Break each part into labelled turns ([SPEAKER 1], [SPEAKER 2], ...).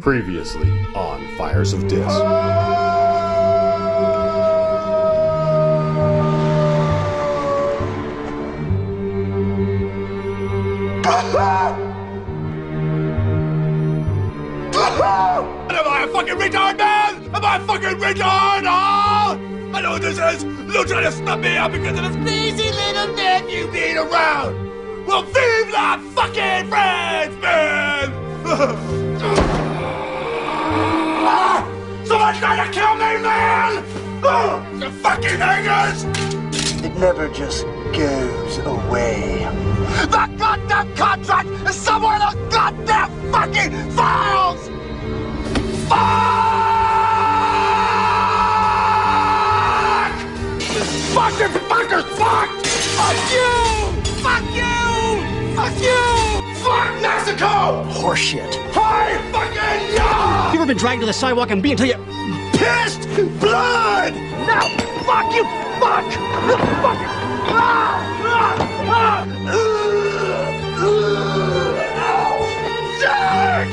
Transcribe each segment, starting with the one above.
[SPEAKER 1] Previously on Fires of Dis.
[SPEAKER 2] Am I a fucking retard, man? Am I a fucking retard? Oh! I know what this is. You're trying to stop me out because of this lazy little nephew being around. Well, vive la fucking France, man! Someone's trying to kill me, man! You fucking hangers!
[SPEAKER 3] It never just goes away.
[SPEAKER 2] The goddamn contract is somewhere in the goddamn fucking files! Fuck! This fucking fucker's fucked! Fuck you! Fuck you! Fuck you! Fuck Mexico!
[SPEAKER 3] Horseshit.
[SPEAKER 2] Hi, fucking yeah!
[SPEAKER 4] You ever been dragged to the sidewalk and beaten till you
[SPEAKER 2] Pissed blood!
[SPEAKER 4] No! Fuck you! Fuck! Fuck it!
[SPEAKER 2] Jack!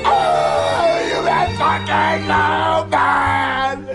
[SPEAKER 2] Oh, you that fucking low man!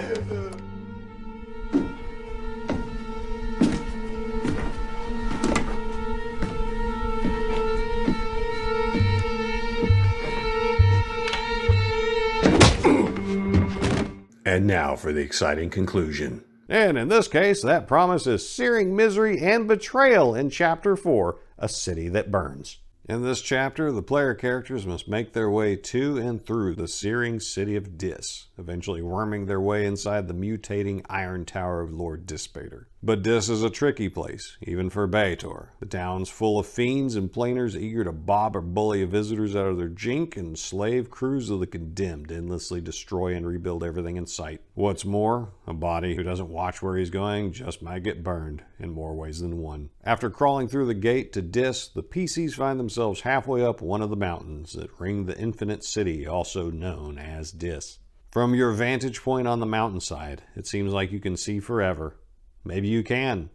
[SPEAKER 1] And now for the exciting conclusion. And in this case, that promise is searing misery and betrayal in Chapter 4, A City That Burns. In this chapter, the player characters must make their way to and through the searing city of Dis, eventually worming their way inside the mutating iron tower of Lord Dispater. But Dis is a tricky place, even for Bator. The town's full of fiends and planers eager to bob or bully visitors out of their jink, and slave crews of the condemned endlessly destroy and rebuild everything in sight. What's more, a body who doesn't watch where he's going just might get burned in more ways than one. After crawling through the gate to Dis, the PCs find themselves halfway up one of the mountains that ring the Infinite City, also known as Dis. From your vantage point on the mountainside, it seems like you can see forever. Maybe you can.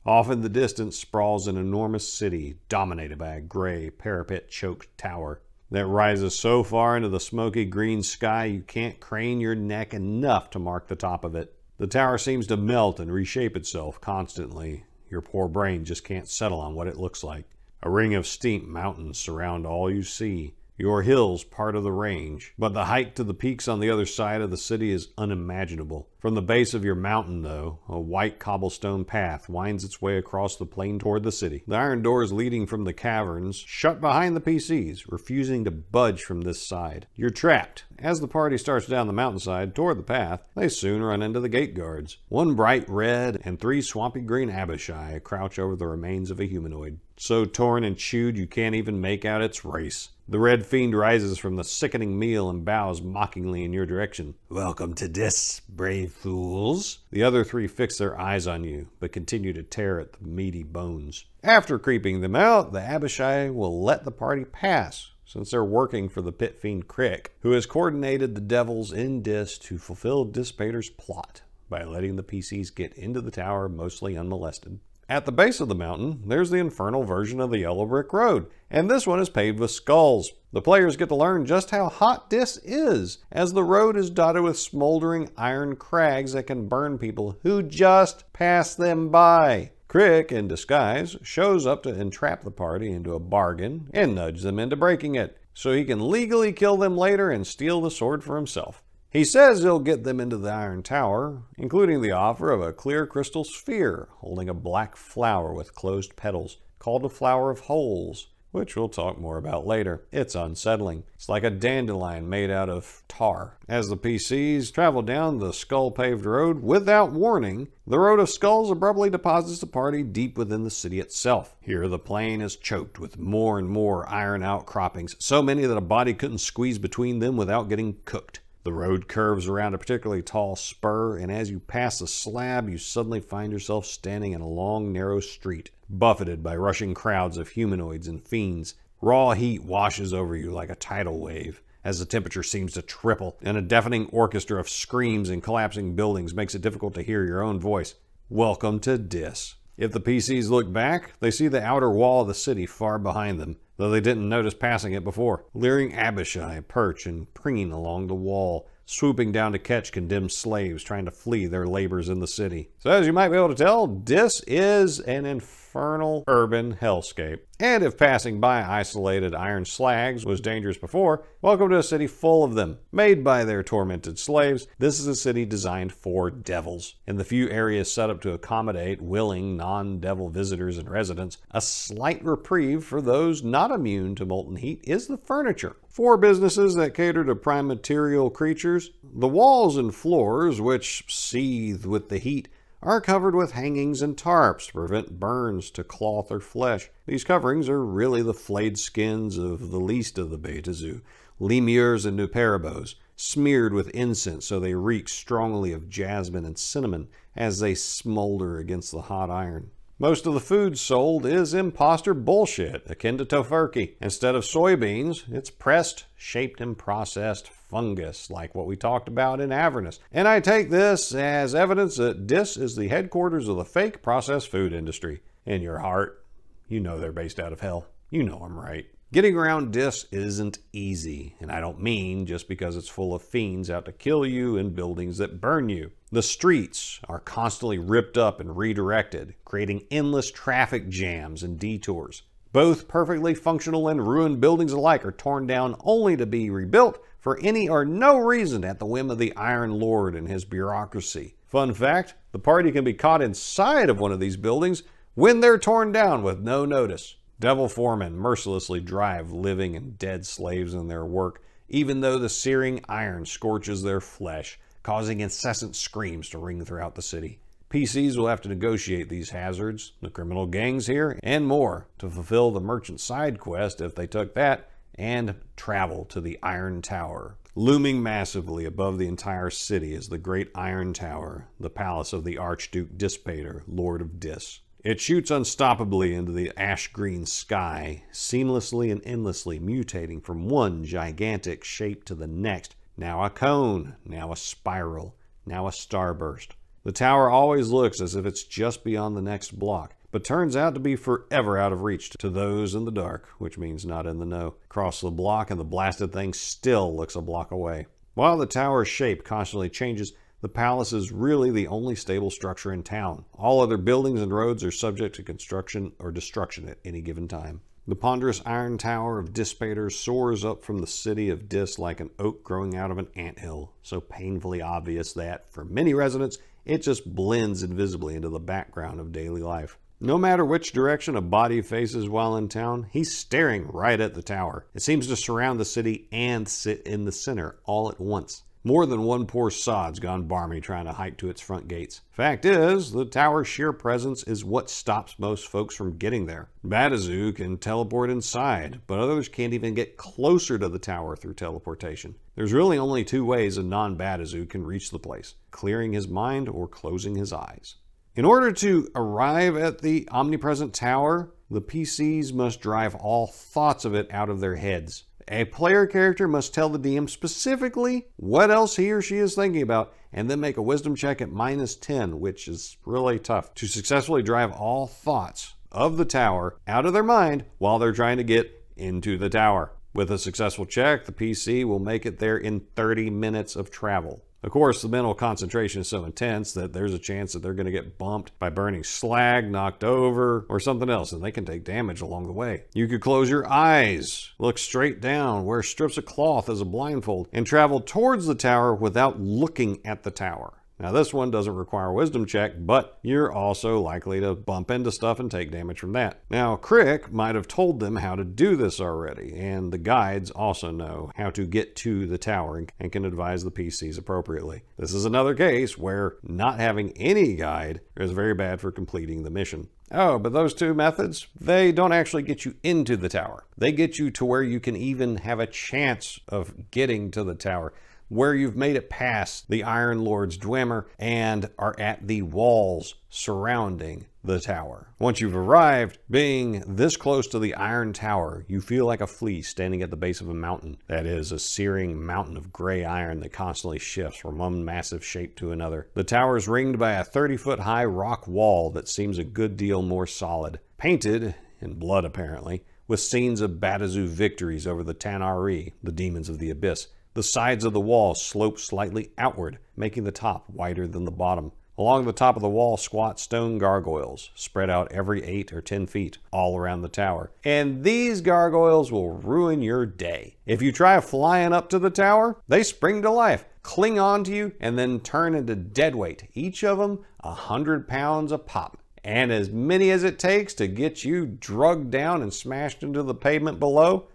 [SPEAKER 1] Off in the distance sprawls an enormous city dominated by a gray, parapet-choked tower that rises so far into the smoky green sky you can't crane your neck enough to mark the top of it. The tower seems to melt and reshape itself constantly. Your poor brain just can't settle on what it looks like. A ring of steep mountains surround all you see. Your hills part of the range, but the hike to the peaks on the other side of the city is unimaginable. From the base of your mountain, though, a white cobblestone path winds its way across the plain toward the city. The iron doors leading from the caverns shut behind the PCs, refusing to budge from this side. You're trapped. As the party starts down the mountainside toward the path, they soon run into the gate guards. One bright red and 3 swampy green Abishai crouch over the remains of a humanoid, so torn and chewed you can't even make out its race. The red fiend rises from the sickening meal and bows mockingly in your direction. "Welcome to Dis, brave fools." The other 3 fix their eyes on you, but continue to tear at the meaty bones. After creeping them out, the Abishai will let the party pass, since they're working for the pit fiend Crick, who has coordinated the devils in Dis to fulfill Dispater's plot by letting the PCs get into the tower mostly unmolested. At the base of the mountain, there's the infernal version of the yellow brick road, and this one is paved with skulls. The players get to learn just how hot Dis is, as the road is dotted with smoldering iron crags that can burn people who just pass them by. Crick, in disguise, shows up to entrap the party into a bargain and nudge them into breaking it, so he can legally kill them later and steal the sword for himself. He says he'll get them into the Iron Tower, including the offer of a clear crystal sphere holding a black flower with closed petals, called a Flower of Holes, which we'll talk more about later. It's unsettling. It's like a dandelion made out of tar. As the PCs travel down the skull-paved road without warning, the road of skulls abruptly deposits the party deep within the city itself. Here the plain is choked with more and more iron outcroppings, so many that a body couldn't squeeze between them without getting cooked. The road curves around a particularly tall spur, and as you pass the slab, you suddenly find yourself standing in a long, narrow street, buffeted by rushing crowds of humanoids and fiends. Raw heat washes over you like a tidal wave, as the temperature seems to triple, and a deafening orchestra of screams and collapsing buildings makes it difficult to hear your own voice. Welcome to Dis. If the PCs look back, they see the outer wall of the city far behind them, though they didn't notice passing it before. Leering Abishai perch and preen along the wall, swooping down to catch condemned slaves trying to flee their labors in the city. So as you might be able to tell, Dis is an infernal urban hellscape. And if passing by isolated iron slags was dangerous before, welcome to a city full of them. Made by their tormented slaves, this is a city designed for devils. In the few areas set up to accommodate willing non-devil visitors and residents, a slight reprieve for those not immune to molten heat is the furniture. For businesses that cater to prime material creatures, the walls and floors, which seethe with the heat, are covered with hangings and tarps to prevent burns to cloth or flesh. These coverings are really the flayed skins of the least of the Beta Zoo, lemurs and nuperibos, smeared with incense so they reek strongly of jasmine and cinnamon as they smolder against the hot iron. Most of the food sold is imposter bullshit, akin to tofurkey. Instead of soybeans, it's pressed, shaped, and processed fungus, like what we talked about in Avernus. And I take this as evidence that Dis is the headquarters of the fake processed food industry. In your heart, you know they're based out of hell. You know I'm right. Getting around Dis isn't easy, and I don't mean just because it's full of fiends out to kill you and buildings that burn you. The streets are constantly ripped up and redirected, creating endless traffic jams and detours. Both perfectly functional and ruined buildings alike are torn down only to be rebuilt for any or no reason at the whim of the Iron Lord and his bureaucracy. Fun fact, the party can be caught inside of one of these buildings when they're torn down with no notice. Devil foremen mercilessly drive living and dead slaves in their work, even though the searing iron scorches their flesh, causing incessant screams to ring throughout the city. PCs will have to negotiate these hazards, the criminal gangs here, and more to fulfill the merchant side quest if they took that, and travel to the Iron Tower. Looming massively above the entire city is the Great Iron Tower, the palace of the Archduke Dispater, Lord of Dis. It shoots unstoppably into the ash-green sky, seamlessly and endlessly mutating from one gigantic shape to the next, now a cone, now a spiral, now a starburst. The tower always looks as if it's just beyond the next block, but turns out to be forever out of reach to those in the dark, which means not in the know. Cross the block and the blasted thing still looks a block away. While the tower's shape constantly changes, the palace is really the only stable structure in town. All other buildings and roads are subject to construction or destruction at any given time. The ponderous iron tower of Dispater soars up from the city of Dis like an oak growing out of an anthill, so painfully obvious that, for many residents, it just blends invisibly into the background of daily life. No matter which direction a body faces while in town, he's staring right at the tower. It seems to surround the city and sit in the center all at once. More than one poor sod's gone barmy trying to hike to its front gates. Fact is, the tower's sheer presence is what stops most folks from getting there. Beta Zoo can teleport inside, but others can't even get closer to the tower through teleportation. There's really only two ways a non-Beta Zoo can reach the place: clearing his mind or closing his eyes. In order to arrive at the omnipresent tower, the PCs must drive all thoughts of it out of their heads. A player character must tell the DM specifically what else he or she is thinking about, and then make a wisdom check at -10, which is really tough, to successfully drive all thoughts of the tower out of their mind while they're trying to get into the tower. With a successful check, the PC will make it there in 30 minutes of travel. Of course, the mental concentration is so intense that there's a chance that they're going to get bumped by burning slag, knocked over, or something else, and they can take damage along the way. You could close your eyes, look straight down, wear strips of cloth as a blindfold, and travel towards the tower without looking at the tower. Now this one doesn't require a wisdom check, but you're also likely to bump into stuff and take damage from that. Now Crick might have told them how to do this already, and the guides also know how to get to the tower and can advise the PCs appropriately. This is another case where not having any guide is very bad for completing the mission. Oh, but those two methods, they don't actually get you into the tower. They get you to where you can even have a chance of getting to the tower, where you've made it past the Iron Lord's Dwemer and are at the walls surrounding the tower. Once you've arrived, being this close to the Iron Tower, you feel like a flea standing at the base of a mountain. That is a searing mountain of gray iron that constantly shifts from one massive shape to another. The tower is ringed by a 30-foot high rock wall that seems a good deal more solid, painted in blood apparently, with scenes of Batazu victories over the Tanari, the demons of the abyss. The sides of the wall slope slightly outward, making the top wider than the bottom. Along the top of the wall squat stone gargoyles, spread out every 8 or 10 feet, all around the tower. And these gargoyles will ruin your day. If you try flying up to the tower, they spring to life, cling on to you, and then turn into deadweight, each of them 100 pounds a pop. And as many as it takes to get you drugged down and smashed into the pavement below,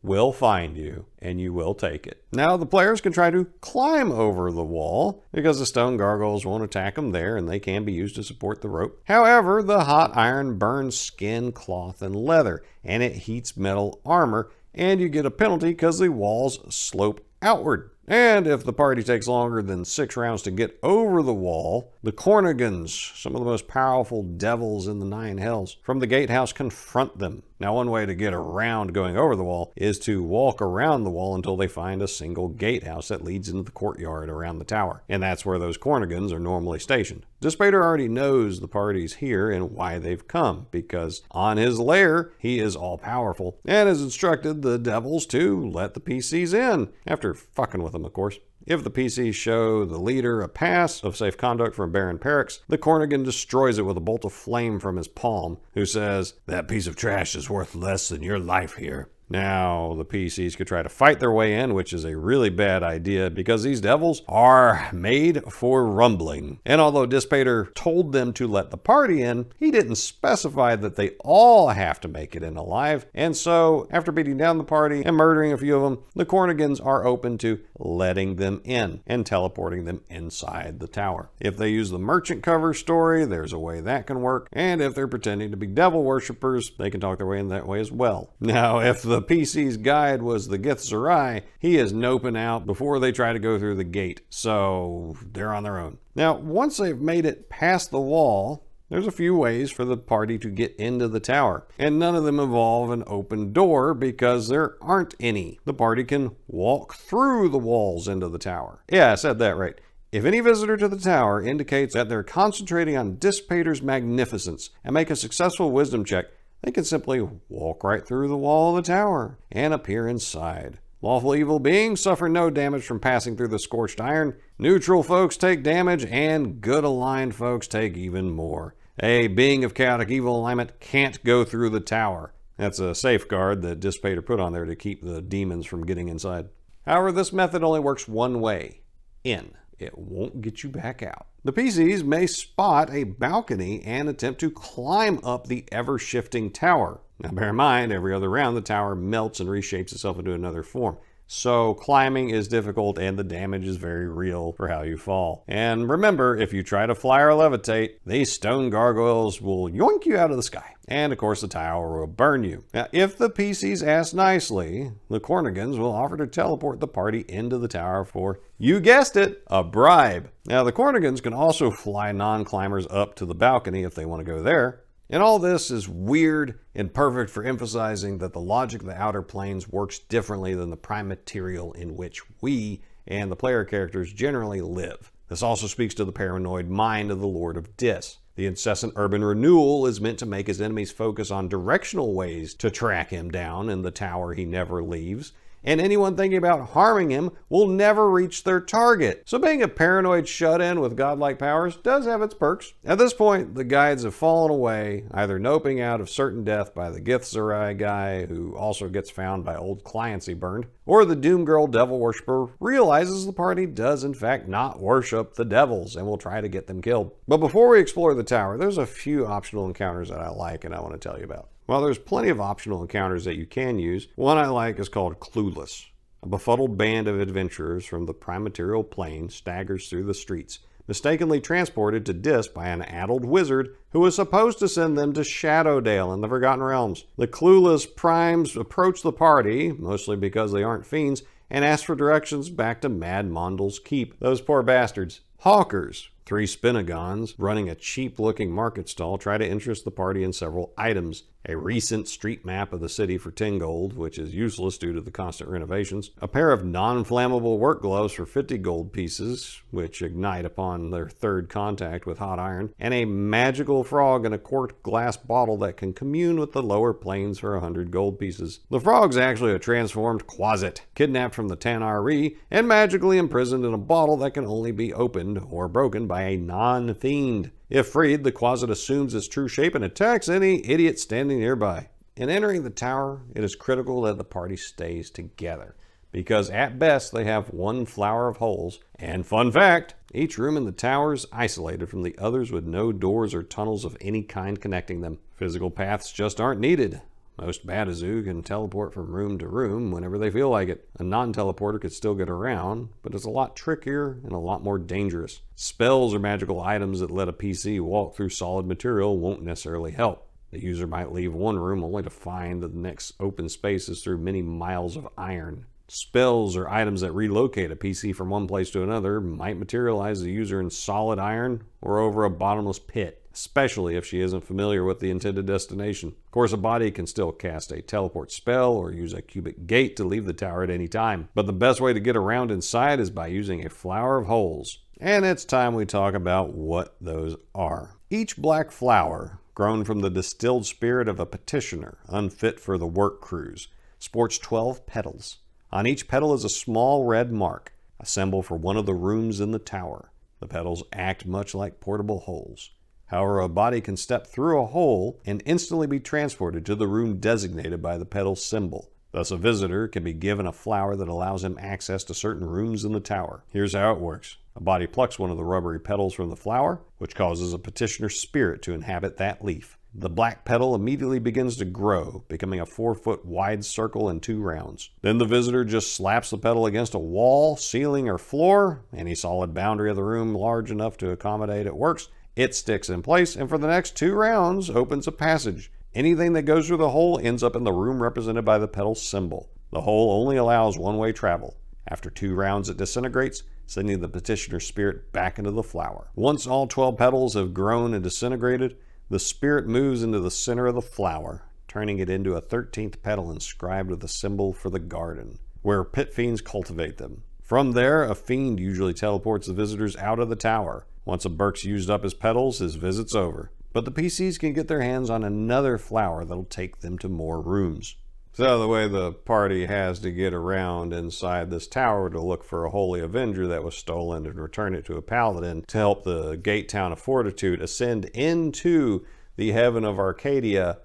[SPEAKER 1] will find you, and you will take it. Now the players can try to climb over the wall because the stone gargoyles won't attack them there, and they can be used to support the rope. However, the hot iron burns skin, cloth, and leather, and it heats metal armor, and you get a penalty because the walls slope outward. And if the party takes longer than 6 rounds to get over the wall, the Cornigans, some of the most powerful devils in the 9 hells, from the gatehouse confront them. Now one way to get around going over the wall is to walk around the wall until they find a single gatehouse that leads into the courtyard around the tower. And that's where those Cornigans are normally stationed. Dispater already knows the party's here and why they've come, because on his lair, he is all-powerful and has instructed the devils to let the PCs in, after fucking with them, of course. If the PCs show the leader a pass of safe conduct from Baron Perix, the Cornigan destroys it with a bolt of flame from his palm, who says, "That piece of trash is worth less than your life here." Now, the PCs could try to fight their way in, which is a really bad idea because these devils are made for rumbling. And although Dispater told them to let the party in, he didn't specify that they all have to make it in alive. And so, after beating down the party and murdering a few of them, the Cornigans are open to letting them in and teleporting them inside the tower. If they use the merchant cover story, there's a way that can work. And if they're pretending to be devil worshippers, they can talk their way in that way as well. Now, if the PC's guide was the Githzerai, he is noping out before they try to go through the gate, so they're on their own. Now, once they've made it past the wall, there's a few ways for the party to get into the tower, and none of them involve an open door because there aren't any. The party can walk through the walls into the tower. Yeah, I said that right. If any visitor to the tower indicates that they're concentrating on Dispater's magnificence and make a successful wisdom check, they can simply walk right through the wall of the tower and appear inside. Lawful evil beings suffer no damage from passing through the scorched iron. Neutral folks take damage, and good aligned folks take even more. A being of chaotic evil alignment can't go through the tower. That's a safeguard that Dispater put on there to keep the demons from getting inside. However, this method only works one way: in. It won't get you back out. The PCs may spot a balcony and attempt to climb up the ever-shifting tower. Now bear in mind, every other round the tower melts and reshapes itself into another form. So climbing is difficult and the damage is very real for how you fall. And remember, if you try to fly or levitate, these stone gargoyles will yoink you out of the sky. And of course the tower will burn you. Now if the PCs ask nicely, the Cornigans will offer to teleport the party into the tower for, you guessed it, a bribe. Now the Cornigans can also fly non-climbers up to the balcony if they want to go there. And all this is weird and perfect for emphasizing that the logic of the outer planes works differently than the prime material in which we and the player characters generally live. This also speaks to the paranoid mind of the Lord of Dis. The incessant urban renewal is meant to make his enemies focus on directional ways to track him down in the tower he never leaves. and anyone thinking about harming him will never reach their target. So being a paranoid shut-in with godlike powers does have its perks. At this point, the guides have fallen away, either noping out of certain death by the Githzerai guy, who also gets found by old clients he burned, or the Doomgirl devil worshipper realizes the party does in fact not worship the devils and will try to get them killed. But before we explore the tower, there's a few optional encounters that I like and I want to tell you about. While there's plenty of optional encounters that you can use, one I like is called Clueless. A befuddled band of adventurers from the Primaterial Plane staggers through the streets, mistakenly transported to Dis by an addled wizard who was supposed to send them to Shadowdale in the Forgotten Realms. The clueless primes approach the party, mostly because they aren't fiends, and ask for directions back to Mad Mondal's Keep. Those poor bastards. Hawkers, 3 Spinagons running a cheap-looking market stall, try to interest the party in several items. A recent street map of the city for 10 gold, which is useless due to the constant renovations. A pair of non-flammable work gloves for 50 gold pieces, which ignite upon their third contact with hot iron. And a magical frog in a corked glass bottle that can commune with the lower planes for 100 gold pieces. The frog's actually a transformed Quasit, kidnapped from the Tanar'ri and magically imprisoned in a bottle that can only be opened or broken by a non-fiend. If freed, the Quasit assumes its true shape and attacks any idiot standing nearby. In entering the tower, it is critical that the party stays together, because at best they have 1 flower of holes. And fun fact, each room in the tower is isolated from the others with no doors or tunnels of any kind connecting them. Physical paths just aren't needed. Most Badazu can teleport from room to room whenever they feel like it. A non-teleporter could still get around, but it's a lot trickier and a lot more dangerous. Spells or magical items that let a PC walk through solid material won't necessarily help. The user might leave one room only to find that the next open space is through many miles of iron. Spells or items that relocate a PC from one place to another might materialize the user in solid iron or over a bottomless pit, especially if she isn't familiar with the intended destination. Of course, a body can still cast a teleport spell or use a cubic gate to leave the tower at any time, but the best way to get around inside is by using a flower of holes. And it's time we talk about what those are. Each black flower, grown from the distilled spirit of a petitioner unfit for the work crews, sports 12 petals. On each petal is a small red mark, a symbol for one of the rooms in the tower. The petals act much like portable holes. However, a body can step through a hole and instantly be transported to the room designated by the petal symbol. Thus, a visitor can be given a flower that allows him access to certain rooms in the tower. Here's how it works. A body plucks one of the rubbery petals from the flower, which causes a petitioner's spirit to inhabit that leaf. The black petal immediately begins to grow, becoming a 4-foot wide circle in 2 rounds. Then the visitor just slaps the petal against a wall, ceiling, or floor. Any solid boundary of the room large enough to accommodate it works. It sticks in place, and for the next 2 rounds opens a passage. Anything that goes through the hole ends up in the room represented by the petal symbol. The hole only allows one-way travel. After 2 rounds it disintegrates, sending the petitioner's spirit back into the flower. Once all 12 petals have grown and disintegrated, the spirit moves into the center of the flower, turning it into a 13th petal inscribed with a symbol for the garden, where pit fiends cultivate them. From there, a fiend usually teleports the visitors out of the tower. Once a Burk's used up his petals, his visit's over. But the PCs can get their hands on another flower that'll take them to more rooms. So the way the party has to get around inside this tower to look for a Holy Avenger that was stolen and return it to a Paladin to help the Gatetown of Fortitude ascend into the heaven of Arcadia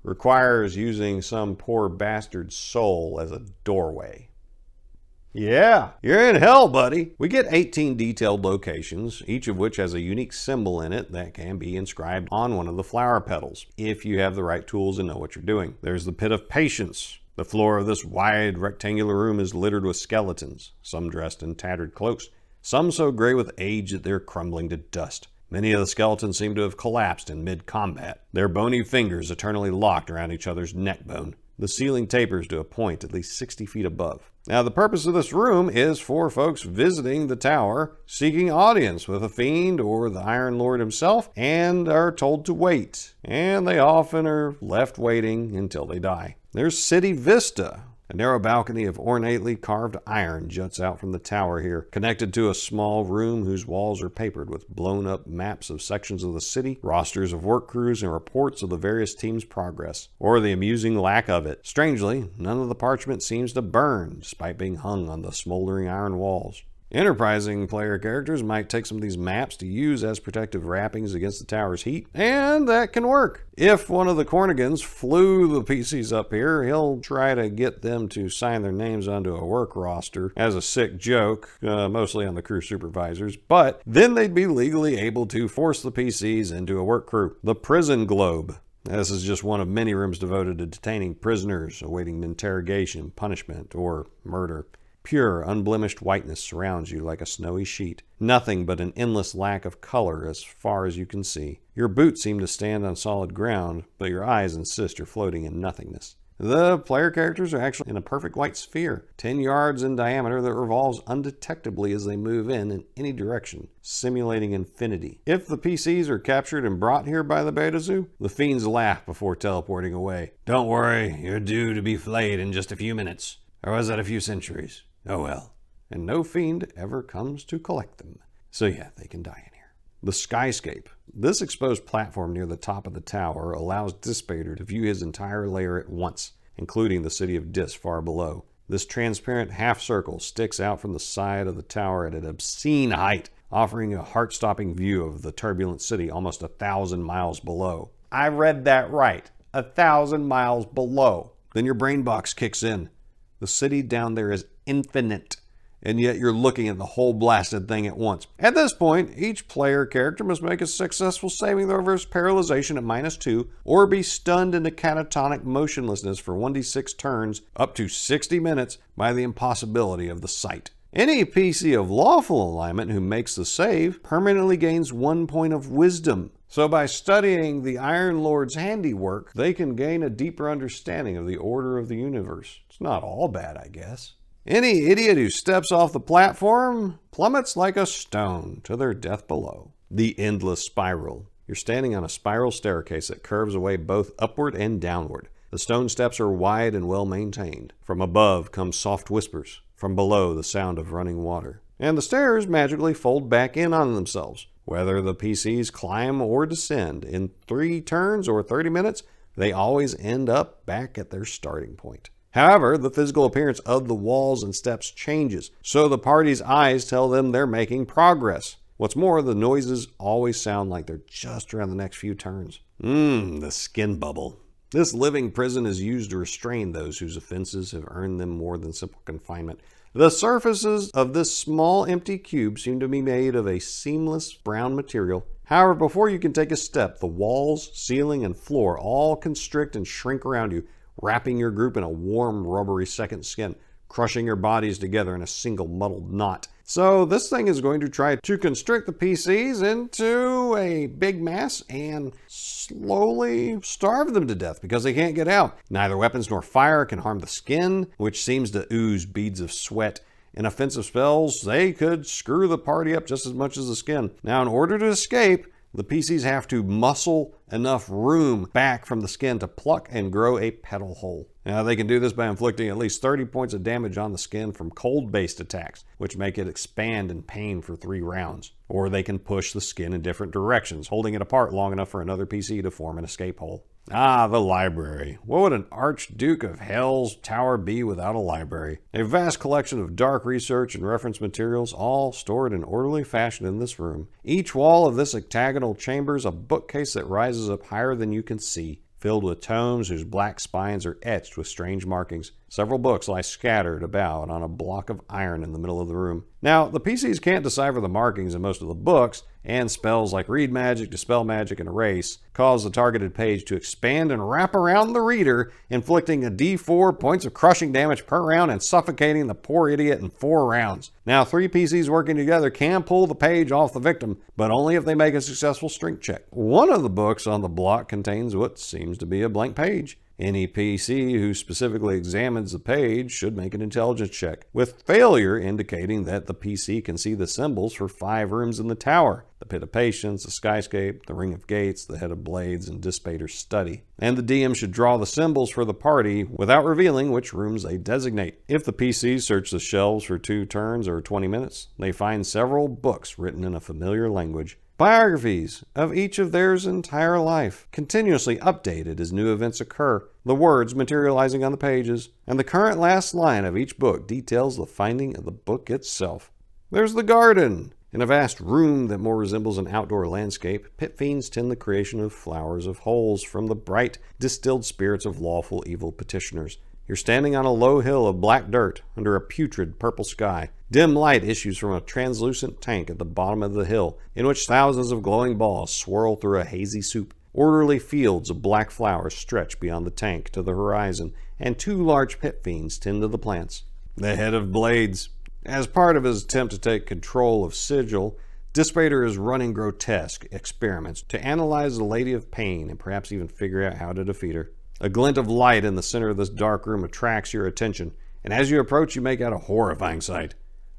[SPEAKER 1] requires using some poor bastard's soul as a doorway. Yeah, you're in hell, buddy. We get 18 detailed locations, each of which has a unique symbol in it that can be inscribed on one of the flower petals, if you have the right tools and know what you're doing. There's the Pit of Patience. The floor of this wide rectangular room is littered with skeletons, some dressed in tattered cloaks, some so gray with age that they're crumbling to dust. Many of the skeletons seem to have collapsed in mid-combat, their bony fingers eternally locked around each other's neck bone. The ceiling tapers to a point at least 60 feet above. Now, the purpose of this room is for folks visiting the tower, seeking audience with a fiend or the Iron Lord himself, and are told to wait. And they often are left waiting until they die. There's City Vista, A narrow balcony of ornately carved iron juts out from the tower here, connected to a small room whose walls are papered with blown-up maps of sections of the city, rosters of work crews, and reports of the various teams' progress, or the amusing lack of it. Strangely, none of the parchment seems to burn, despite being hung on the smoldering iron walls. Enterprising player characters might take some of these maps to use as protective wrappings against the tower's heat, and that can work. If one of the Cornigans flew the PCs up here, he'll try to get them to sign their names onto a work roster as a sick joke, mostly on the crew supervisors, but then they'd be legally able to force the PCs into a work crew. The Prison Globe. This is just one of many rooms devoted to detaining prisoners awaiting interrogation, punishment, or murder. Pure, unblemished whiteness surrounds you like a snowy sheet. Nothing but an endless lack of color as far as you can see. Your boots seem to stand on solid ground, but your eyes insist you're floating in nothingness. The player characters are actually in a perfect white sphere, 10 yards in diameter, that revolves undetectably as they move in any direction, simulating infinity. If the PCs are captured and brought here by the Beta Zoo, the fiends laugh before teleporting away. Don't worry, you're due to be flayed in just a few minutes. Or was that a few centuries? Oh well. And no fiend ever comes to collect them. So yeah, they can die in here. The Skyscape. This exposed platform near the top of the tower allows Dispater to view his entire lair at once, including the city of Dis far below. This transparent half circle sticks out from the side of the tower at an obscene height, offering a heart-stopping view of the turbulent city almost 1,000 miles below. I read that right. 1,000 miles below. Then your brain box kicks in. The city down there is infinite, and yet you're looking at the whole blasted thing at once. At this point, each player character must make a successful saving throw versus paralyzation at -2, or be stunned into catatonic motionlessness for 1d6 turns up to 60 minutes by the impossibility of the sight. Any PC of lawful alignment who makes the save permanently gains 1 point of wisdom. So by studying the Iron Lord's handiwork, they can gain a deeper understanding of the order of the universe. It's not all bad, I guess. Any idiot who steps off the platform plummets like a stone to their death below. The Endless Spiral. You're standing on a spiral staircase that curves away both upward and downward. The stone steps are wide and well maintained. From above come soft whispers. From below, the sound of running water. And the stairs magically fold back in on themselves. Whether the PCs climb or descend in 3 turns or 30 minutes, they always end up back at their starting point. However, the physical appearance of the walls and steps changes, so the party's eyes tell them they're making progress. What's more, the noises always sound like they're just around the next few turns. The skin bubble. This living prison is used to restrain those whose offenses have earned them more than simple confinement. The surfaces of this small empty cube seem to be made of a seamless brown material. However, before you can take a step, the walls, ceiling, and floor all constrict and shrink around you, wrapping your group in a warm, rubbery second skin, crushing your bodies together in a single muddled knot. So this thing is going to try to constrict the PCs into a big mass and slowly starve them to death because they can't get out. Neither weapons nor fire can harm the skin, which seems to ooze beads of sweat. In offensive spells, they could screw the party up just as much as the skin. Now, in order to escape, the PCs have to muscle enough room back from the skin to pluck and grow a petal hole. Now, they can do this by inflicting at least 30 points of damage on the skin from cold-based attacks, which make it expand in pain for 3 rounds. Or they can push the skin in different directions, holding it apart long enough for another PC to form an escape hole. Ah, the library. What would an Archduke of Hell's tower be without a library? A vast collection of dark research and reference materials, all stored in orderly fashion in this room. Each wall of this octagonal chamber is a bookcase that rises up higher than you can see, filled with tomes whose black spines are etched with strange markings. Several books lie scattered about on a block of iron in the middle of the room. Now, the PCs can't decipher the markings in most of the books, and spells like Read Magic, Dispel Magic, and Erase cause the targeted page to expand and wrap around the reader, inflicting a D4 points of crushing damage per round and suffocating the poor idiot in 4 rounds. Now, 3 PCs working together can pull the page off the victim, but only if they make a successful strength check. One of the books on the block contains what seems to be a blank page. Any PC who specifically examines the page should make an intelligence check, with failure indicating that the PC can see the symbols for 5 rooms in the tower: the Pit of Patience, the Skyscape, the Ring of Gates, the Head of Blades, and Dispater's Study. And the DM should draw the symbols for the party without revealing which rooms they designate. If the PCs search the shelves for 2 turns or 20 minutes, they find several books written in a familiar language. Biographies of each of theirs entire life, continuously updated as new events occur, the words materializing on the pages, and the current last line of each book details the finding of the book itself. There's the garden. In a vast room that more resembles an outdoor landscape, pit fiends tend the creation of flowers of holes from the bright, distilled spirits of lawful evil petitioners. You're standing on a low hill of black dirt under a putrid purple sky. Dim light issues from a translucent tank at the bottom of the hill, in which thousands of glowing balls swirl through a hazy soup. Orderly fields of black flowers stretch beyond the tank to the horizon, and 2 large pit fiends tend to the plants. The Head of Blades. As part of his attempt to take control of Sigil, Dispater is running grotesque experiments to analyze the Lady of Pain and perhaps even figure out how to defeat her. A glint of light in the center of this dark room attracts your attention, and as you approach, you make out a horrifying sight.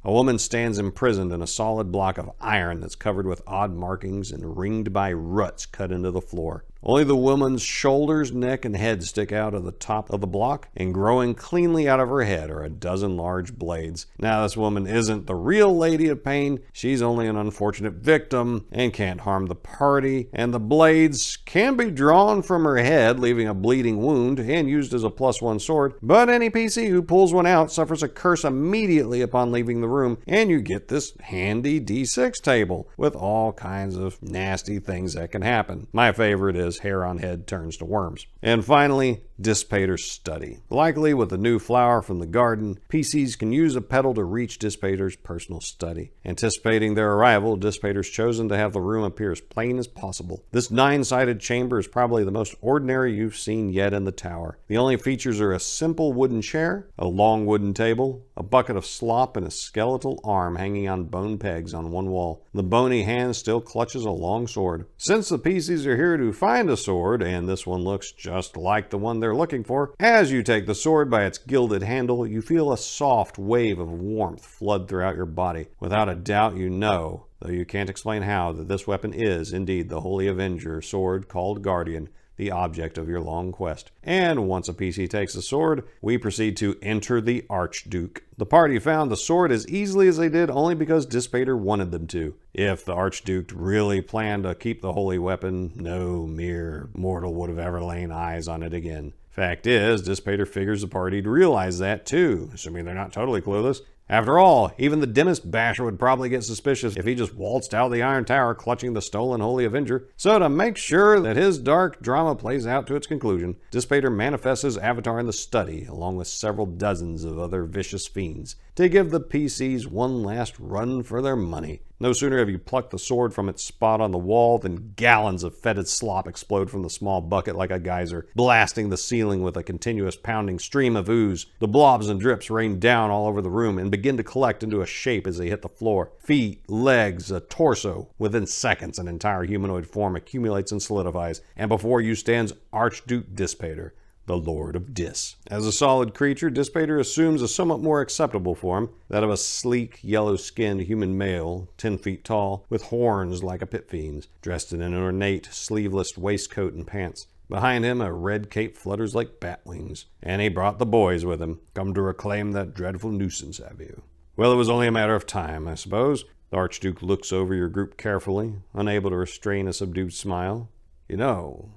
[SPEAKER 1] A woman stands imprisoned in a solid block of iron that's covered with odd markings and ringed by ruts cut into the floor. Only the woman's shoulders, neck, and head stick out of the top of the block, and growing cleanly out of her head are a dozen large blades. Now, this woman isn't the real Lady of Pain. She's only an unfortunate victim and can't harm the party, and the blades can be drawn from her head, leaving a bleeding wound, and used as a +1 sword. But any PC who pulls one out suffers a curse immediately upon leaving the room, and you get this handy D6 table with all kinds of nasty things that can happen. My favorite is hair on head turns to worms. And finally, Dispater's Study. Likely with the new flower from the garden, PCs can use a pedal to reach Dispater's personal study. Anticipating their arrival, Dispater's chosen to have the room appear as plain as possible. This 9-sided chamber is probably the most ordinary you've seen yet in the tower. The only features are a simple wooden chair, a long wooden table, a bucket of slop, and a skeletal arm hanging on bone pegs on one wall. The bony hand still clutches a long sword. Since the PCs are here to find a sword, and this one looks just like the one they're looking for, as you take the sword by its gilded handle, you feel a soft wave of warmth flood throughout your body. Without a doubt, you know, though you can't explain how, that this weapon is indeed the Holy Avenger sword called Guardian, the object of your long quest. And once a PC takes the sword, we proceed to enter the Archduke. The party found the sword as easily as they did only because Dispater wanted them to. If the Archduke really planned to keep the holy weapon, no mere mortal would have ever laid eyes on it again. Fact is, Dispater figures the party to realize that too, assuming they're not totally clueless. After all, even the dimmest basher would probably get suspicious if he just waltzed out of the Iron Tower clutching the stolen Holy Avenger. So to make sure that his dark drama plays out to its conclusion, Dispater manifests his avatar in the study, along with several dozens of other vicious fiends, to give the PCs one last run for their money. No sooner have you plucked the sword from its spot on the wall than gallons of fetid slop explode from the small bucket like a geyser, blasting the ceiling with a continuous pounding stream of ooze. The blobs and drips rain down all over the room and begin to collect into a shape as they hit the floor. Feet, legs, a torso. Within seconds, an entire humanoid form accumulates and solidifies, and before you stands Archduke Dispater, the Lord of Dis. As a solid creature, Dispater assumes a somewhat more acceptable form, that of a sleek, yellow-skinned human male, 10 feet tall, with horns like a pit fiend's, dressed in an ornate, sleeveless waistcoat and pants. Behind him, a red cape flutters like bat wings, and he brought the boys with him. Come to reclaim that dreadful nuisance, have you? Well, it was only a matter of time, I suppose. The Archduke looks over your group carefully, unable to restrain a subdued smile. You know,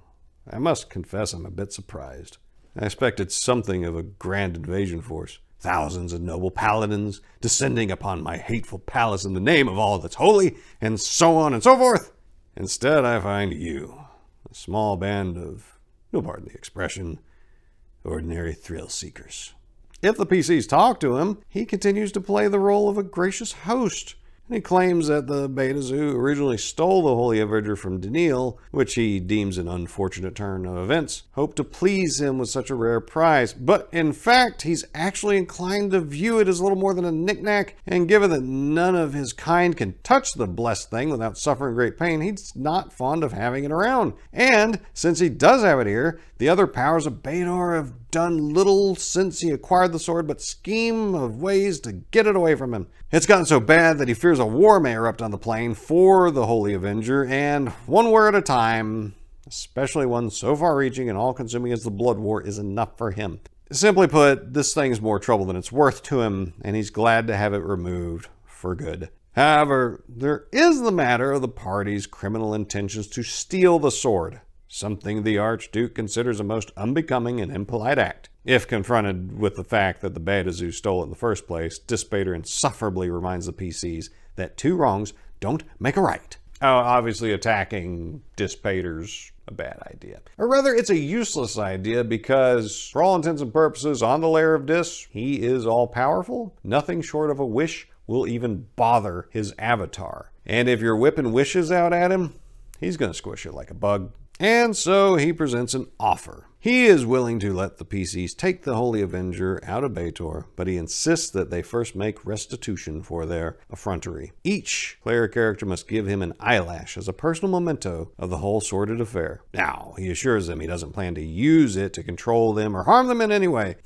[SPEAKER 1] I must confess I'm a bit surprised. I expected something of a grand invasion force. Thousands of noble paladins descending upon my hateful palace in the name of all that's holy, and so on and so forth. Instead, I find you, a small band of, you'll pardon the expression, ordinary thrill seekers. If the PCs talk to him, he continues to play the role of a gracious host, And he claims that the Beta Zoo originally stole the Holy Avenger from Daniil, which he deems an unfortunate turn of events, hoped to please him with such a rare prize. But in fact, he's actually inclined to view it as little more than a knickknack, and given that none of his kind can touch the blessed thing without suffering great pain, he's not fond of having it around. And since he does have it here, the other powers of Bator have done little since he acquired the sword but scheme of ways to get it away from him. It's gotten so bad that he fears a war may erupt on the plane for the Holy Avenger, and one war at a time, especially one so far-reaching and all-consuming as the Blood War, is enough for him. Simply put, this thing's more trouble than it's worth to him, and he's glad to have it removed for good. However, there is the matter of the party's criminal intentions to steal the sword, something the Archduke considers a most unbecoming and impolite act. If confronted with the fact that the Beta Zoo stole it in the first place, Dispater insufferably reminds the PCs that two wrongs don't make a right. Obviously attacking Dispater's a bad idea. Or rather, it's a useless idea because, for all intents and purposes, on the layer of Dis, he is all-powerful. Nothing short of a wish will even bother his avatar. And if you're whipping wishes out at him, he's going to squish it like a bug. And so he presents an offer. He is willing to let the PCs take the Holy Avenger out of Bator, but he insists that they first make restitution for their effrontery. Each player character must give him an eyelash as a personal memento of the whole sordid affair. Now, he assures them he doesn't plan to use it to control them or harm them in any way.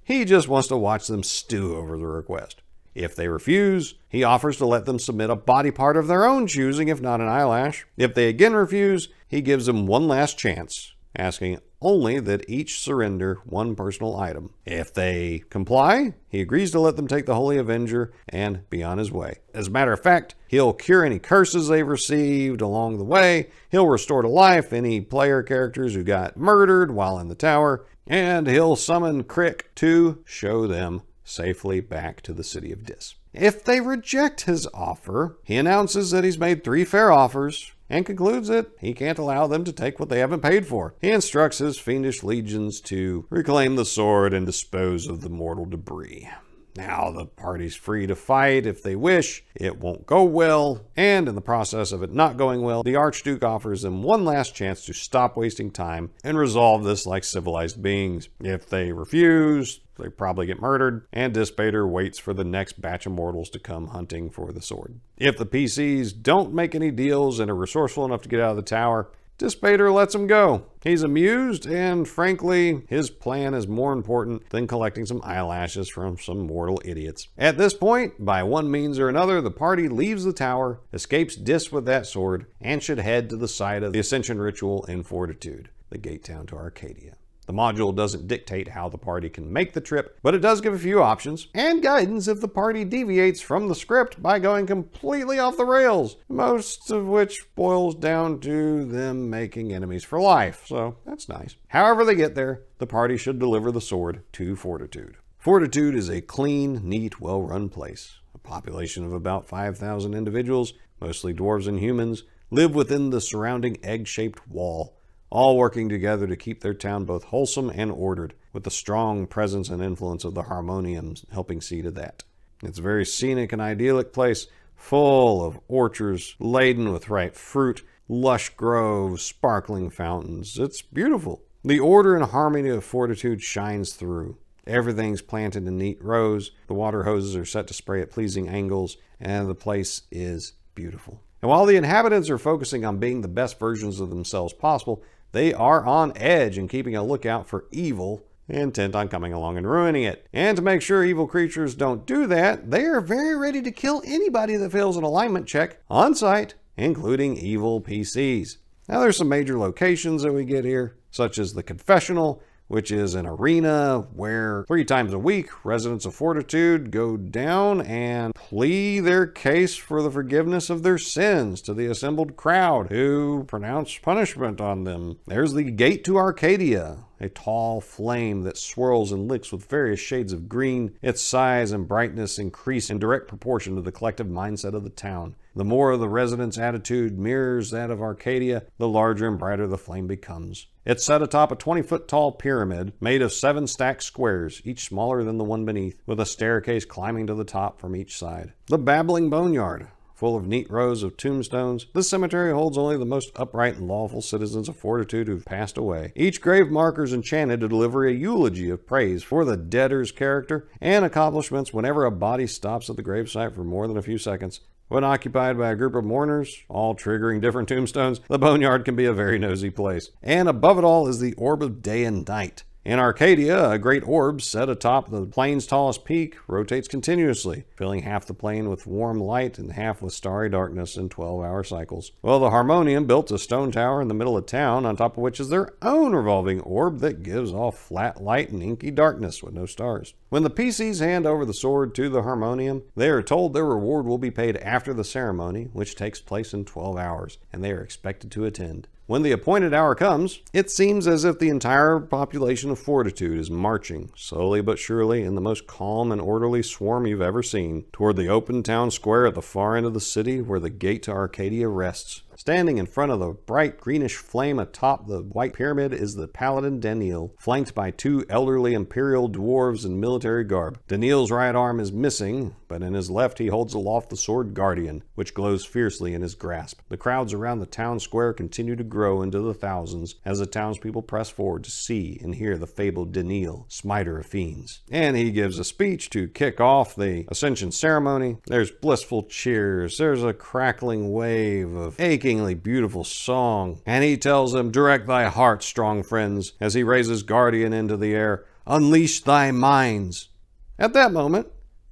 [SPEAKER 1] He just wants to watch them stew over the request. If they refuse, he offers to let them submit a body part of their own choosing, if not an eyelash. If they again refuse, he gives them one last chance, asking only that each surrender one personal item. If they comply, he agrees to let them take the Holy Avenger and be on his way. As a matter of fact, he'll cure any curses they've received along the way, he'll restore to life any player characters who got murdered while in the tower, and he'll summon Crick to show them safely back to the city of Dis. If they reject his offer, he announces that he's made 3 fair offers and concludes that he can't allow them to take what they haven't paid for. He instructs his fiendish legions to reclaim the sword and dispose of the mortal debris. Now, the party's free to fight if they wish. It won't go well, and in the process of it not going well, the Archduke offers them one last chance to stop wasting time and resolve this like civilized beings. If they refuse, they probably get murdered, and Dispater waits for the next batch of mortals to come hunting for the sword. If the PCs don't make any deals and are resourceful enough to get out of the tower, Dispater lets him go. He's amused, and frankly, his plan is more important than collecting some eyelashes from some mortal idiots. At this point, by one means or another, the party leaves the tower, escapes Dis with that sword, and should head to the site of the Ascension Ritual in Fortitude, the gate town to Arcadia. The module doesn't dictate how the party can make the trip, but it does give a few options and guidance if the party deviates from the script by going completely off the rails, most of which boils down to them making enemies for life, so that's nice. However they get there, the party should deliver the sword to Fortitude. Fortitude is a clean, neat, well-run place. A population of about 5,000 individuals, mostly dwarves and humans, live within the surrounding egg-shaped wall, all working together to keep their town both wholesome and ordered, with the strong presence and influence of the Harmoniums helping see to that. It's a very scenic and idyllic place, full of orchards laden with ripe fruit, lush groves, sparkling fountains. It's beautiful. The order and harmony of Fortitude shines through. Everything's planted in neat rows, the water hoses are set to spray at pleasing angles, and the place is beautiful. And while the inhabitants are focusing on being the best versions of themselves possible, they are on edge and keeping a lookout for evil, intent on coming along and ruining it. And to make sure evil creatures don't do that, they are very ready to kill anybody that fails an alignment check on site, including evil PCs. Now there's some major locations that we get here, such as the Confessional, which is an arena where 3 times a week residents of Fortitude go down and plea their case for the forgiveness of their sins to the assembled crowd who pronounce punishment on them. There's the Gate to Arcadia, a tall flame that swirls and licks with various shades of green. Its size and brightness increase in direct proportion to the collective mindset of the town. The more the residents' attitude mirrors that of Arcadia, the larger and brighter the flame becomes. It's set atop a 20-foot tall pyramid made of 7 stacked squares, each smaller than the one beneath, with a staircase climbing to the top from each side. The Babbling Boneyard, full of neat rows of tombstones. This cemetery holds only the most upright and lawful citizens of Fortitude who've passed away. Each grave marker is enchanted to deliver a eulogy of praise for the debtor's character and accomplishments whenever a body stops at the gravesite for more than a few seconds. When occupied by a group of mourners, all triggering different tombstones, the boneyard can be a very nosy place. And above it all is the Orb of Day and Night. In Arcadia, a great orb set atop the plane's tallest peak rotates continuously, filling half the plane with warm light and half with starry darkness in 12-hour cycles. Well, the Harmonium built a stone tower in the middle of town, on top of which is their own revolving orb that gives off flat light and inky darkness with no stars. When the PCs hand over the sword to the Harmonium, they are told their reward will be paid after the ceremony, which takes place in 12 hours, and they are expected to attend. When the appointed hour comes, it seems as if the entire population of Fortitude is marching, slowly but surely, in the most calm and orderly swarm you've ever seen, toward the open town square at the far end of the city where the gate to Arcadia rests. Standing in front of the bright greenish flame atop the white pyramid is the paladin Daniel, flanked by two elderly imperial dwarves in military garb. Daniel's right arm is missing, but in his left he holds aloft the sword Guardian, which glows fiercely in his grasp. The crowds around the town square continue to grow into the thousands as the townspeople press forward to see and hear the fabled Daniel, smiter of fiends. And he gives a speech to kick off the Ascension ceremony. There's blissful cheers, there's a crackling wave of achingly beautiful song, and he tells them, "Direct thy heart, strong friends," as he raises Guardian into the air. "Unleash thy minds." At that moment,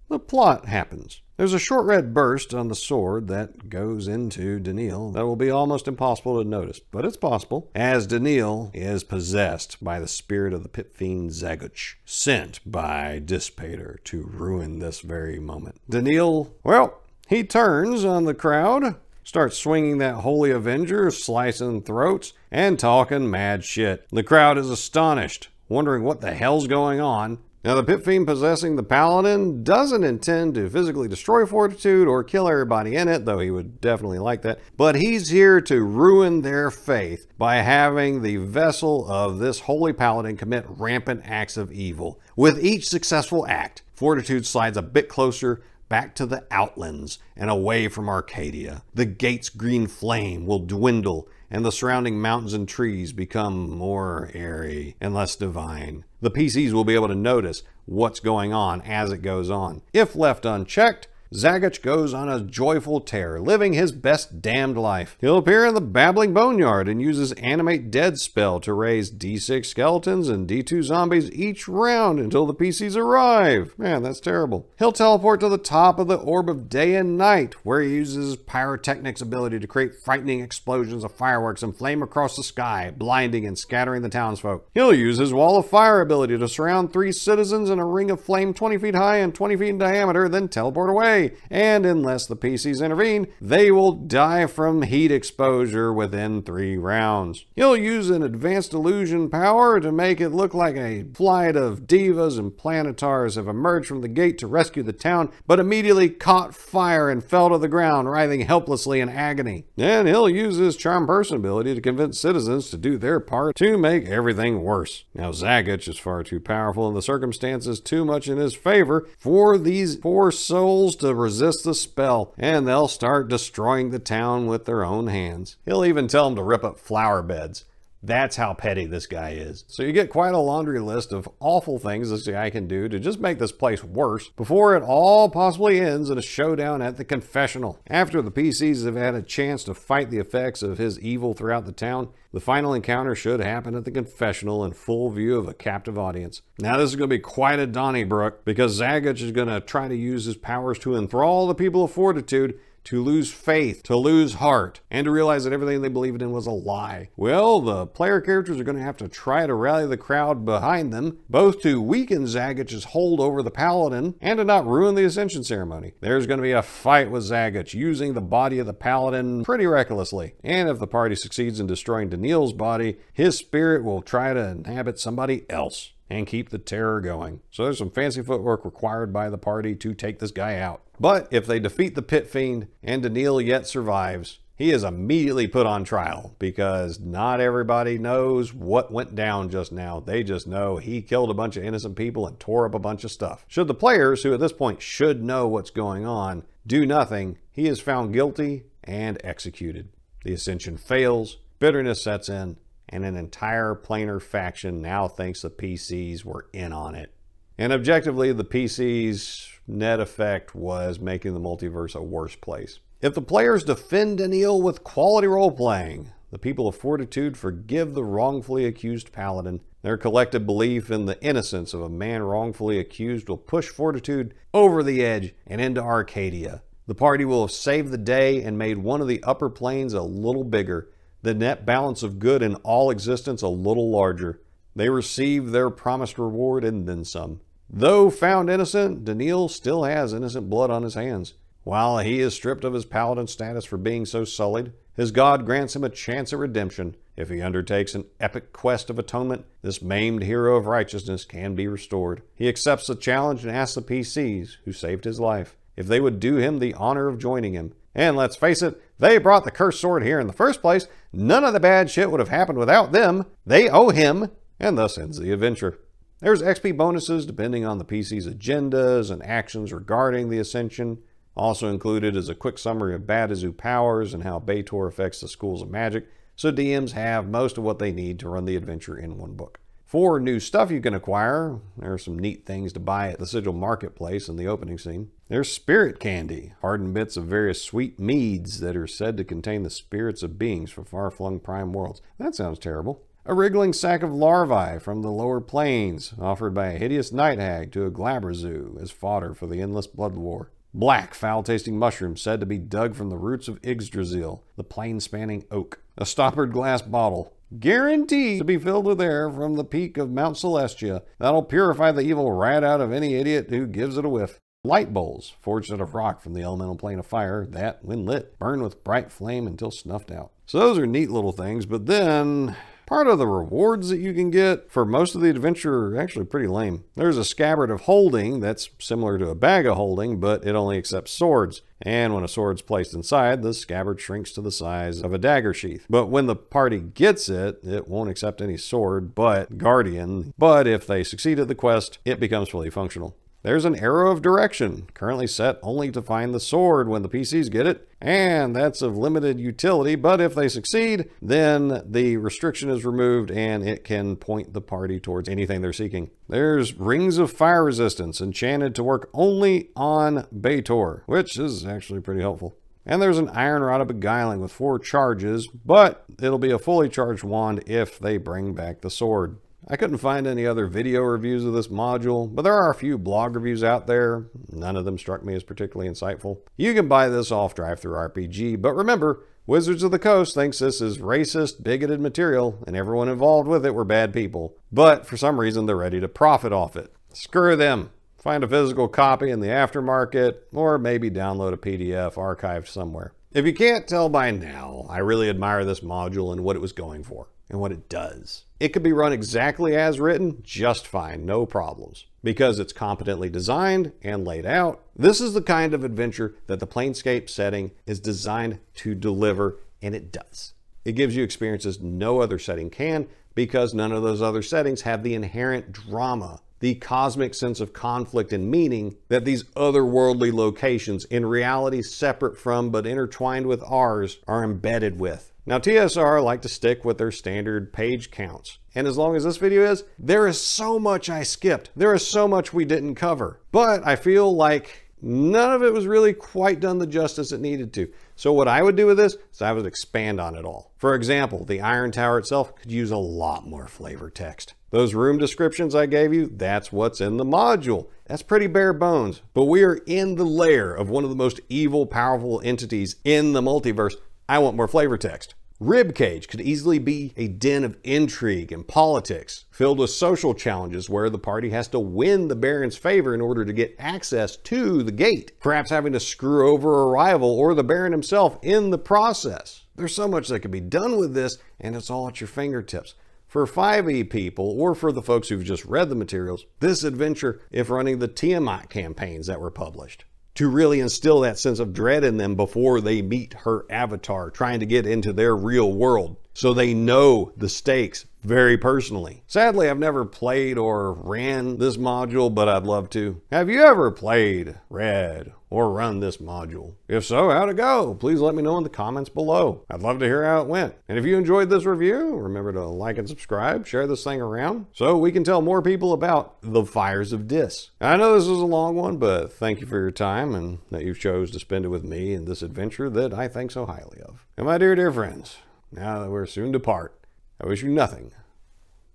[SPEAKER 1] the plot happens. There's a short red burst on the sword that goes into Daniel that will be almost impossible to notice, but it's possible, as Daniel is possessed by the spirit of the pit fiend Zaguch, sent by Dispater to ruin this very moment. Daniel, well, he turns on the crowd, starts swinging that holy avenger, slicing throats, and talking mad shit. The crowd is astonished, wondering what the hell's going on. Now, the pit fiend possessing the paladin doesn't intend to physically destroy Fortitude or kill everybody in it, though he would definitely like that, but he's here to ruin their faith by having the vessel of this holy paladin commit rampant acts of evil. With each successful act, Fortitude slides a bit closer back to the Outlands and away from Arcadia. The gate's green flame will dwindle and the surrounding mountains and trees become more airy and less divine. The PCs will be able to notice what's going on as it goes on. If left unchecked, Zaguch goes on a joyful tear, living his best damned life. He'll appear in the Babbling Boneyard and uses Animate Dead spell to raise D6 skeletons and D2 zombies each round until the PCs arrive. Man, that's terrible. He'll teleport to the top of the Orb of Day and Night, where he uses Pyrotechnic's ability to create frightening explosions of fireworks and flame across the sky, blinding and scattering the townsfolk. He'll use his Wall of Fire ability to surround 3 citizens in a ring of flame 20 feet high and 20 feet in diameter, then teleport away. And unless the PCs intervene, they will die from heat exposure within 3 rounds. He'll use an advanced illusion power to make it look like a flight of divas and planetars have emerged from the gate to rescue the town, but immediately caught fire and fell to the ground, writhing helplessly in agony. And he'll use his Charm Person ability to convince citizens to do their part to make everything worse. Now, Zaguch is far too powerful and the circumstances too much in his favor for these poor souls to resist the spell, and they'll start destroying the town with their own hands. He'll even tell them to rip up flower beds. That's how petty this guy is. So you get quite a laundry list of awful things this guy can do to just make this place worse before it all possibly ends in a showdown at the confessional. After the PCs have had a chance to fight the effects of his evil throughout the town, the final encounter should happen at the confessional in full view of a captive audience. Now, this is going to be quite a Donnybrook, because Zaguch is going to try to use his powers to enthrall the people of Fortitude to lose faith, to lose heart, and to realize that everything they believed in was a lie. Well, the player characters are going to have to try to rally the crowd behind them, both to weaken Zaguch's hold over the paladin and to not ruin the Ascension ceremony. There's going to be a fight with Zaguch, using the body of the paladin pretty recklessly. And if the party succeeds in destroying Daniel's body, his spirit will try to inhabit somebody else and keep the terror going. So there's some fancy footwork required by the party to take this guy out. But if they defeat the Pit Fiend and Daniel yet survives, he is immediately put on trial, because not everybody knows what went down just now. They just know he killed a bunch of innocent people and tore up a bunch of stuff. Should the players, who at this point should know what's going on, do nothing, he is found guilty and executed. The ascension fails, bitterness sets in, and an entire planar faction now thinks the PCs were in on it. And objectively, the PCs' net effect was making the multiverse a worse place. If the players defend Daniil with quality role-playing, the people of Fortitude forgive the wrongfully accused paladin. Their collective belief in the innocence of a man wrongfully accused will push Fortitude over the edge and into Arcadia. The party will have saved the day and made one of the upper planes a little bigger, the net balance of good in all existence a little larger. They received their promised reward and then some. Though found innocent, Daniil still has innocent blood on his hands. While he is stripped of his paladin status for being so sullied, his god grants him a chance at redemption. If he undertakes an epic quest of atonement, this maimed hero of righteousness can be restored. He accepts the challenge and asks the PCs, who saved his life, if they would do him the honor of joining him. And let's face it, they brought the cursed sword here in the first place. None of the bad shit would have happened without them. They owe him, and thus ends the adventure. There's XP bonuses depending on the PC's agendas and actions regarding the Ascension. Also included is a quick summary of Badazu powers and how Bator affects the schools of magic, so DMs have most of what they need to run the adventure in one book. For new stuff you can acquire, there are some neat things to buy at the Sigil Marketplace in the opening scene. There's spirit candy, hardened bits of various sweet meads that are said to contain the spirits of beings from far-flung prime worlds. That sounds terrible. A wriggling sack of larvae from the lower planes, offered by a hideous night hag to a Glabrazu as fodder for the endless blood war. Black, foul-tasting mushrooms said to be dug from the roots of Yggdrasil, the plane-spanning oak. A stoppered glass bottle, guaranteed to be filled with air from the peak of Mount Celestia. That'll purify the evil right out of any idiot who gives it a whiff. Light bowls, forged out of rock from the elemental plane of fire, that, when lit, burn with bright flame until snuffed out. So those are neat little things, but then part of the rewards that you can get for most of the adventure are actually pretty lame. There's a scabbard of holding that's similar to a bag of holding, but it only accepts swords. And when a sword's placed inside, the scabbard shrinks to the size of a dagger sheath. But when the party gets it, it won't accept any sword but guardian. But if they succeed at the quest, it becomes fully functional. There's an arrow of direction, currently set only to find the sword when the PCs get it, and that's of limited utility, but if they succeed, then the restriction is removed and it can point the party towards anything they're seeking. There's rings of fire resistance, enchanted to work only on Bator, which is actually pretty helpful. And there's an iron rod of beguiling with 4 charges, but it'll be a fully charged wand if they bring back the sword. I couldn't find any other video reviews of this module, but there are a few blog reviews out there. None of them struck me as particularly insightful. You can buy this off DriveThruRPG, but remember, Wizards of the Coast thinks this is racist, bigoted material, and everyone involved with it were bad people. But for some reason, they're ready to profit off it. Screw them. Find a physical copy in the aftermarket, or maybe download a PDF archived somewhere. If you can't tell by now, I really admire this module and what it was going for, and what it does. It could be run exactly as written, just fine, no problems. Because it's competently designed and laid out, this is the kind of adventure that the Planescape setting is designed to deliver, and it does. It gives you experiences no other setting can, because none of those other settings have the inherent drama, the cosmic sense of conflict and meaning that these otherworldly locations, in reality separate from but intertwined with ours, are embedded with. Now, TSR like to stick with their standard page counts. And as long as this video is, there is so much I skipped. There is so much we didn't cover. But I feel like none of it was really quite done the justice it needed to. So what I would do with this is I would expand on it all. For example, the Iron Tower itself could use a lot more flavor text. Those room descriptions I gave you, that's what's in the module. That's pretty bare bones. But we are in the lair of one of the most evil, powerful entities in the multiverse. I want more flavor text. Ribcage could easily be a den of intrigue and politics, filled with social challenges where the party has to win the Baron's favor in order to get access to the gate, perhaps having to screw over a rival or the Baron himself in the process. There's so much that could be done with this, and it's all at your fingertips. For 5e people, or for the folks who've just read the materials, this adventure, if running the Tiamat campaigns that were published, to really instill that sense of dread in them before they meet her avatar, trying to get into their real world, so they know the stakes very personally. Sadly, I've never played or ran this module, but I'd love to. Have you ever played, read, or run this module? If so, how'd it go? Please let me know in the comments below. I'd love to hear how it went. And if you enjoyed this review, remember to like and subscribe, share this thing around, so we can tell more people about the Fires of Dis. I know this was a long one, but thank you for your time and that you chose to spend it with me in this adventure that I think so highly of. And my dear, dear friends, now that we're soon to part, I wish you nothing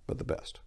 [SPEAKER 1] but the best.